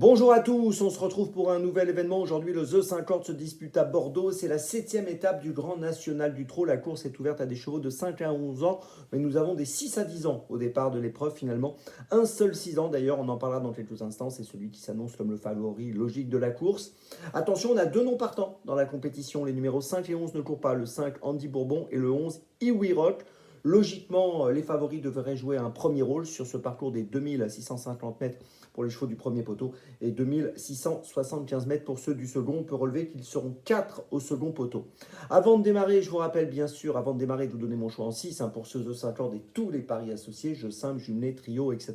Bonjour à tous, on se retrouve pour un nouvel événement. Aujourd'hui, le The 50 se dispute à Bordeaux. C'est la 7e étape du Grand National du Trot. La course est ouverte à des chevaux de 5 à 11 ans, mais nous avons des 6 à 10 ans au départ de l'épreuve finalement. Un seul 6 ans d'ailleurs, on en parlera dans quelques instants. C'est celui qui s'annonce comme le favori logique de la course. Attention, on a deux noms partants dans la compétition. Les numéros 5 et 11 ne courent pas. Le 5, Andy Bourbon, et le 11, Iwi Rock. Logiquement, les favoris devraient jouer un premier rôle sur ce parcours des 2650 mètres pour les chevaux du premier poteau et 2675 mètres pour ceux du second. On peut relever qu'ils seront 4 au second poteau. Avant de démarrer, je vous rappelle bien sûr, avant de démarrer, de vous donner mon choix en 6 pour ce The 50 et tous les paris associés, jeux simples, jumelés, trio, etc.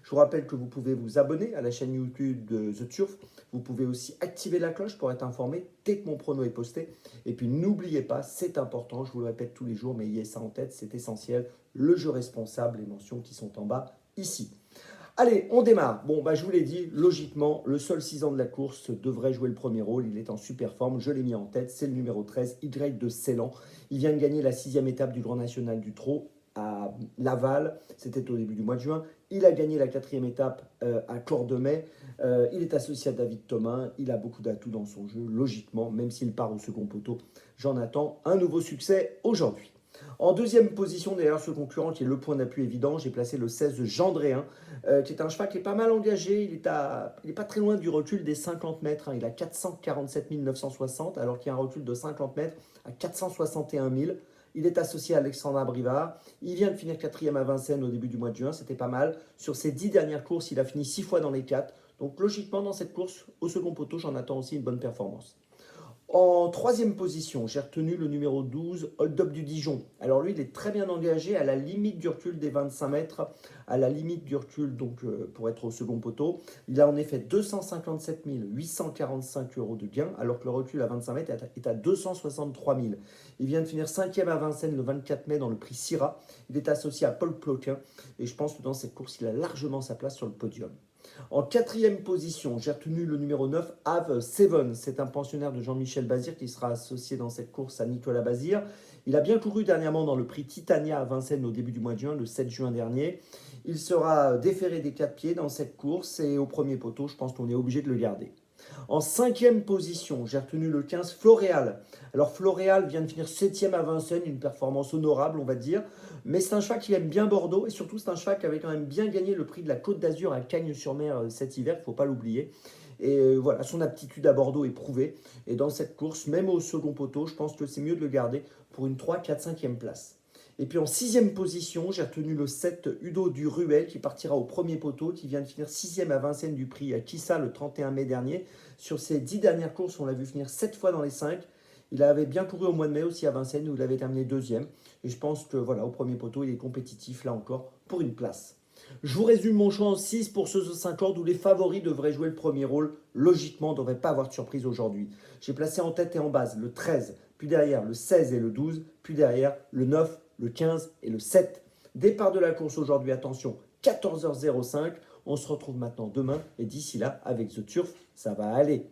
Je vous rappelle que vous pouvez vous abonner à la chaîne YouTube de The Turf. Vous pouvez aussi activer la cloche pour être informé dès que mon prono est posté. Et puis n'oubliez pas, c'est important, je vous le répète tous les jours, mais ayez ça en tête, c'est essentiel, le jeu responsable, les mentions qui sont en bas ici. Allez, on démarre. Bon, je vous l'ai dit, logiquement, le seul 6 ans de la course devrait jouer le premier rôle. Il est en super forme, je l'ai mis en tête. C'est le numéro 13, Y de Ceylan. Il vient de gagner la 6e étape du Grand National du Trot à Laval. C'était au début du mois de juin. Il a gagné la 4e étape à Cordemais. Il est associé à David Thomas. Il a beaucoup d'atouts dans son jeu, logiquement, même s'il part au second poteau. J'en attends un nouveau succès aujourd'hui. En deuxième position, derrière ce concurrent qui est le point d'appui évident, j'ai placé le 16 Gendréen, qui est un cheval qui est pas mal engagé. Il est pas très loin du recul des 50 mètres. Il a 447 960, alors qu'il y a un recul de 50 mètres à 461 000. Il est associé à Alexandra Brivard. Il vient de finir 4e à Vincennes au début du mois de juin. C'était pas mal. Sur ses 10 dernières courses, il a fini 6 fois dans les 4. Donc logiquement, dans cette course, au second poteau, j'en attends aussi une bonne performance. En troisième position, j'ai retenu le numéro 12, Hold Up du Dijon. Alors lui, il est très bien engagé à la limite du recul des 25 mètres, à la limite du recul donc pour être au second poteau. Il a en effet 257 845 euros de gain, alors que le recul à 25 mètres est à 263 000. Il vient de finir 5e à Vincennes le 24 mai dans le prix Syrah. Il est associé à Paul Ploquin et je pense que dans cette course, il a largement sa place sur le podium. En quatrième position, j'ai retenu le numéro 9, Have Seven. C'est un pensionnaire de Jean-Michel Bazir qui sera associé dans cette course à Nicolas Bazir. Il a bien couru dernièrement dans le prix Titania à Vincennes au début du mois de juin, le 7 juin dernier. Il sera déféré des 4 pieds dans cette course et au premier poteau, je pense qu'on est obligé de le garder. En cinquième position, j'ai retenu le 15 Floréal. Alors Floréal vient de finir 7e à Vincennes, une performance honorable on va dire. Mais c'est un cheval qui aime bien Bordeaux et surtout c'est un cheval qui avait quand même bien gagné le prix de la Côte d'Azur à Cagnes-sur-Mer cet hiver, il ne faut pas l'oublier. Et voilà, son aptitude à Bordeaux est prouvée. Et dans cette course, même au second poteau, je pense que c'est mieux de le garder pour une 3, 4, 5e place. Et puis en sixième position, j'ai retenu le 7 Udo du Ruel qui partira au premier poteau, qui vient de finir 6e à Vincennes du prix à Kissa le 31 mai dernier. Sur ses 10 dernières courses, on l'a vu finir 7 fois dans les 5. Il avait bien couru au mois de mai aussi à Vincennes où il avait terminé 2e. Et je pense que voilà, au premier poteau, il est compétitif là encore pour une place. Je vous résume mon choix en 6 pour ce 50 où les favoris devraient jouer le premier rôle. Logiquement, on ne devrait pas avoir de surprise aujourd'hui. J'ai placé en tête et en base le 13, puis derrière le 16 et le 12, puis derrière le 9, le 15 et le 7. Départ de la course aujourd'hui, attention, 14h05. On se retrouve maintenant demain et d'ici là, avec The Turf, ça va aller.